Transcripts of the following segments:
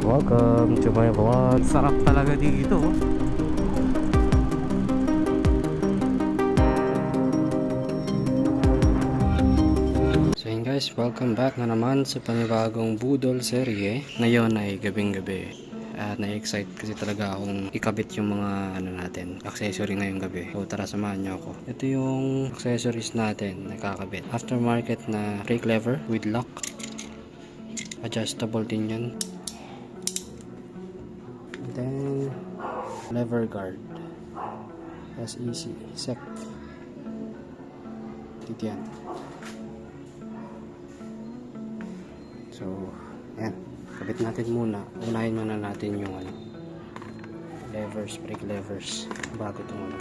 Welcome to my vlog. Sarap talaga dito. So yun guys, welcome back na naman sa panibagong budol serye. Ngayon ay gabing-gabi. At na-excite kasi talaga akong ikabit yung mga natin, accessory ngayong gabi. So tara, samahan niyo ako. Ito yung accessories natin na kakabit. Aftermarket na brake lever with lock. Adjustable din yan. Then lever guard, SEC, SEC. Dito yan. So yan, kabit natin muna. Unahin muna natin yung levers, brake levers bago itong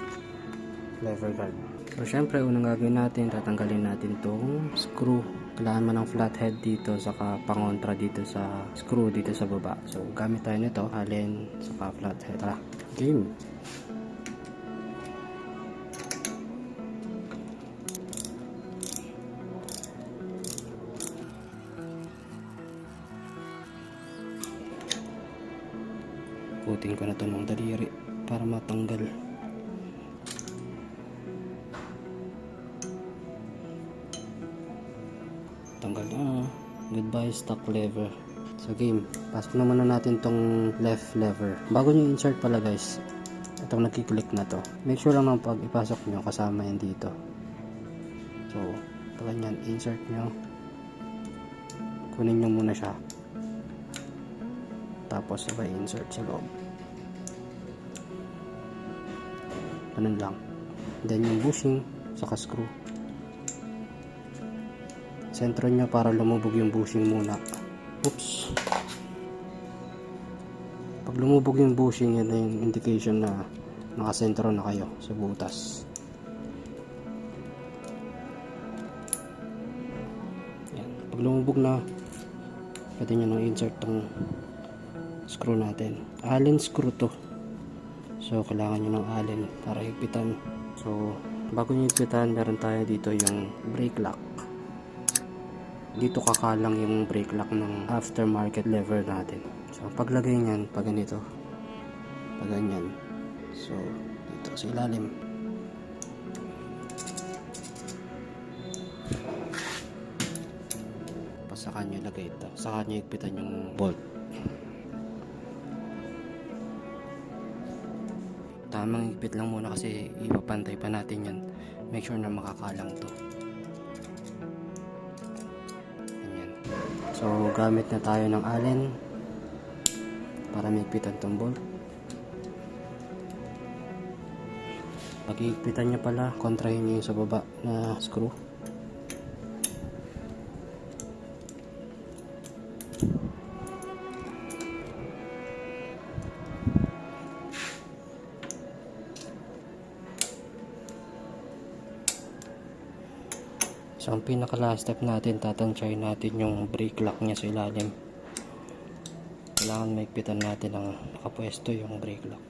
lever guard. So syempre unang gagawin natin, tatanggalin natin tong screw. Kailangan mo ng flathead dito, saka pangontra dito sa screw dito sa baba. So gamit tayo nito, allen saka flathead. Tara, game! Putin ko na to ng daliri para matanggal. Tanggal na. Goodbye stock lever. So game, pasok na muna natin tong left lever. Bago nyo insert pala guys, itong nagkiklik na to, make sure lang ng pag ipasok nyo kasama yan dito. So pag ganyan, insert nyo, kunin nyo muna siya, tapos sabay insert sa loob. Ganun lang. Then yung bushing saka screw, sentro nyo para lumubog yung bushing muna. Oops. Pag lumubog yung bushing, yan na yung indication na nakasentro na kayo sa butas. Yan. Pag lumubog na, pwede nyo nang insert tong screw natin. Allen screw to. So kailangan nyo ng allen para higpitan. So bago nyo higpitan, meron tayo dito yung brake lock. Dito kakalang yung brake lock ng aftermarket lever natin. So paglagay nyan, pag ganito, pag ganyan, so dito sa ilalim, saka nyo ilagay ito, saka nyo higpitan yung bolt. Tamang higpit lang muna kasi ipapantay pa natin yan. Make sure na makakalang to. So gamit na tayo ng allen para mahigpitan tong bolt. Pag higpitan nyo pala, kontrahin nyo yung sa baba na screw. So ang pinaka last step natin, tatansyahin natin yung brake lock nya sa ilalim. Kailangan maigpitan natin ang nakapwesto yung brake lock.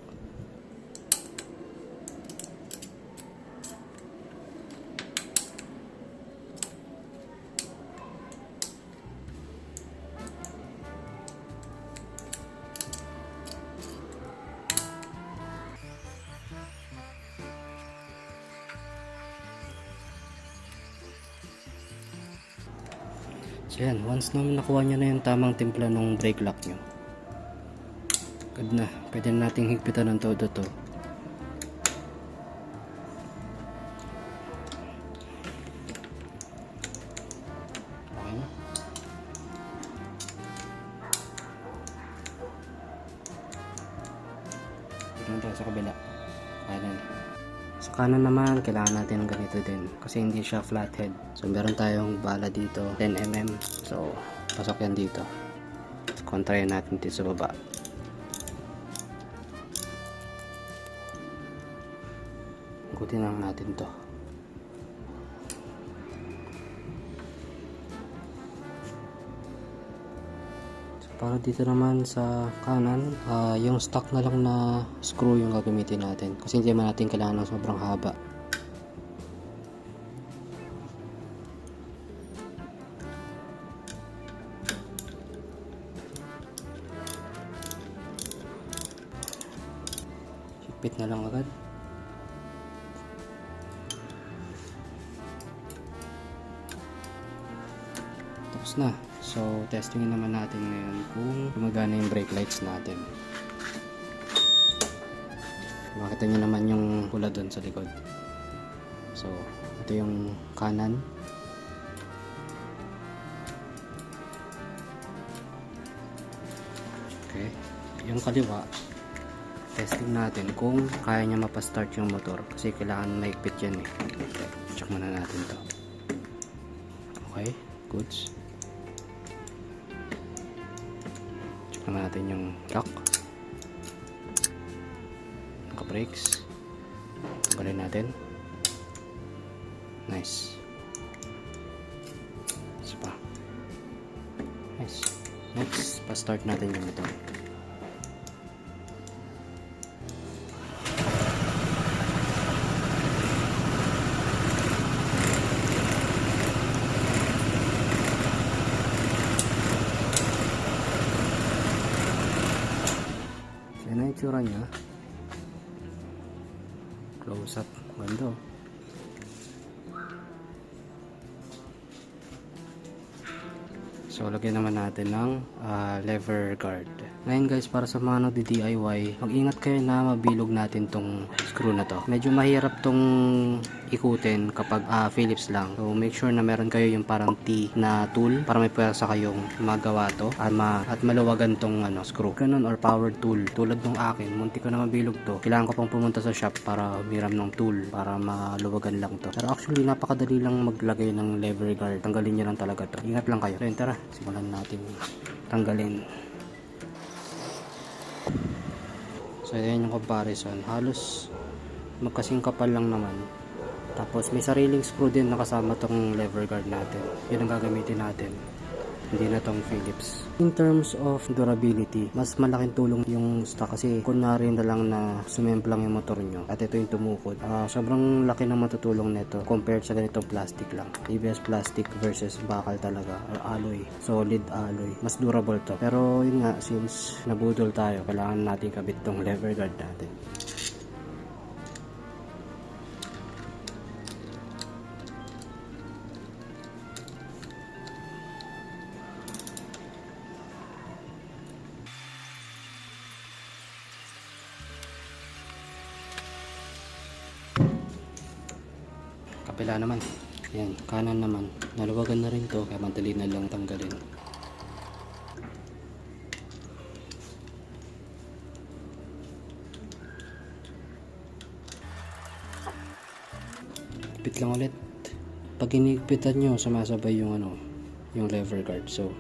So yan, once naman nakuha nyo na yung tamang timpla ng brake lock nyo, good na, pwede nating higpitan ng todo to. Okay na. Dito tayo sa kabila. Kanan. Sa kanan naman, kailangan natin ng ganito din kasi hindi siya flathead. So meron tayong bala dito, 10mm. So pasok yan dito. Kontrayan natin dito sa baba. Ikutin lang natin to. So para dito naman sa kanan, yung stock na lang na screw yung gagamitin natin kasi hindi naman natin kailangan ng sobrang haba. Higpit na lang agad. Tapos na. So, testingin naman natin ngayon kung gumagana yung brake lights natin. Makita nyo naman yung pula doon sa likod. So, ito yung kanan. Okay. Yung kaliwa, testing natin kung kaya niya mapastart yung motor. Kasi kailangan maigpit yan eh. Check muna natin to. Okay, goods. Check naman natin yung lock. Naka-brakes. Tanggalin natin. Nice. Isa pa. Nice. Next, pa-start natin yung motor. Yan ang itsura niya. Close up. Ganda. So, lagyan naman natin ng lever guard. Ngayon guys, para sa mga nagdi-DIY, mag-ingat kayo na mabilog natin tong screw na to. Medyo mahirap tong ikutin kapag Phillips lang. So, make sure na meron kayo yung parang T na tool para may pwersa kayong magawa to at maluwagan tong screw. Ganun or power tool. Tulad nung akin, munti ko na mabilog to. Kailangan ko pang pumunta sa shop para humiram ng tool para maluwagan lang to. Pero actually, napakadali lang maglagay ng lever guard. Tanggalin nyo lang talaga to. Ingat lang kayo. So, yun, tara. Simulan natin tanggalin. So, ayan yung comparison. Halos magkasing kapal lang naman. Tapos, may sariling screw din nakasama tong lever guard natin. Yun ang gagamitin natin. Hindi na tong Phillips. In terms of durability, mas malaking tulong yung stock kasi kunwari na lang na sumemplang yung motor nyo at ito yung tumukod. Sobrang laki ng matutulong nito compared sa ganitong plastic lang. ABS plastic versus bakal talaga or alloy. Solid alloy. Mas durable to. Pero yun nga, since nabudol tayo, kailangan natin kabit tong lever guard natin. Kapila naman. Yan, kanan naman. Naluwagan na rin to kaya madali na lang tanggalin. Ipit lang ulit. Pag inigpitan nyo, sumasabay yung yung lever guard. So,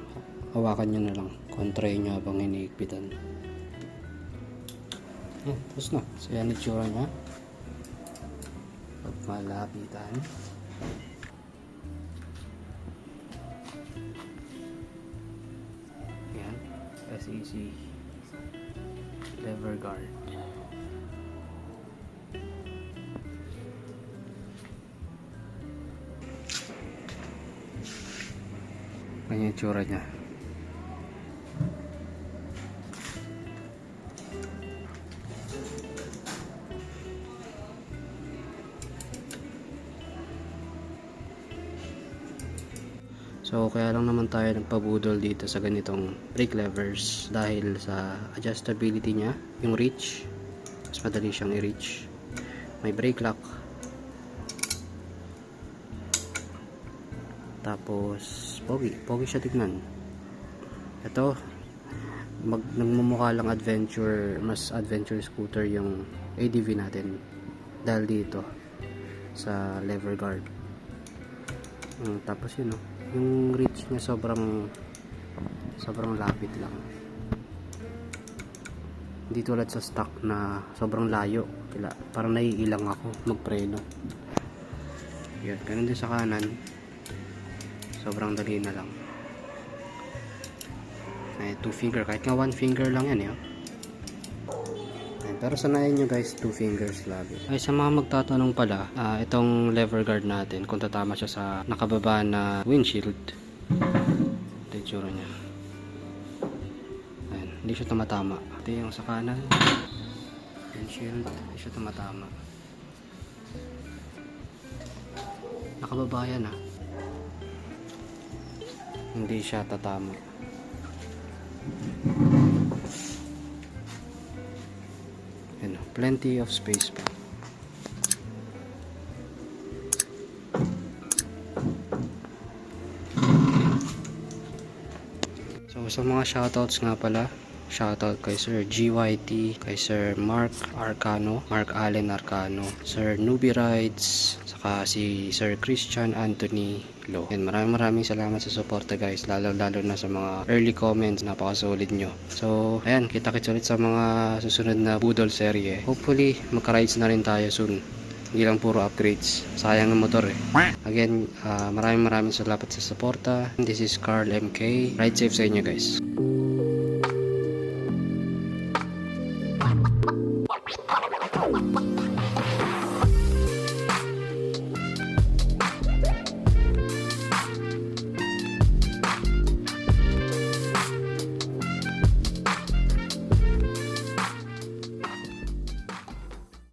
hawakan nyo na lang. Kontrahin nyo habang iniigpitan. Yan, tapos na. So, yan itsura nya. Pag malapitan. Yan. SEC lever guard. Ganyan yung tsura nya. So, kaya lang naman tayo nagpabudol dito sa ganitong brake levers dahil sa adjustability niya, yung reach, mas madali siyang i-reach. May brake lock. Tapos, pogi siya tignan. Ito, nagmumukha lang mas adventure scooter yung ADV natin dahil dito sa lever guard. Tapos yun, yung reach niya sobrang lapit lang. Hindi tulad sa stock na sobrang layo. Parang naiilang ako magpreno. Yan, ganun din sa kanan. Sobrang dali na lang. Ay, 2 finger. Kahit nga 1 finger lang yan, eh. Ay, pero sanayin nyo guys, 2 fingers lagi. Ay, sa mga magtatanong pala, itong lever guard natin, kung tatama siya sa nakababa na windshield. Ito yung tsura niya. Ayan, hindi siya tumatama. Ito yung sa kanan. Windshield, hindi siya tumatama. Nakababa yan ah. Hindi siya tatama. Yan, plenty of space pa. So sa mga shoutouts nga pala, shoutout kay Sir GYT, kay Sir Mark Allen Arcano, Sir Newbie Rides, saka si Sir Christian Anthony Lo. And maraming salamat sa suporta guys, lalo na sa mga early comments, napaka-solid nyo. So ayan, kita-kits ulit sa mga susunod na Budol serye. Hopefully magka-rides na rin tayo soon. Hindi lang puro upgrades. Sayang ang motor eh. Again, maraming salamat sa suporta. This is Carl MK. Ride safe sa inyo guys.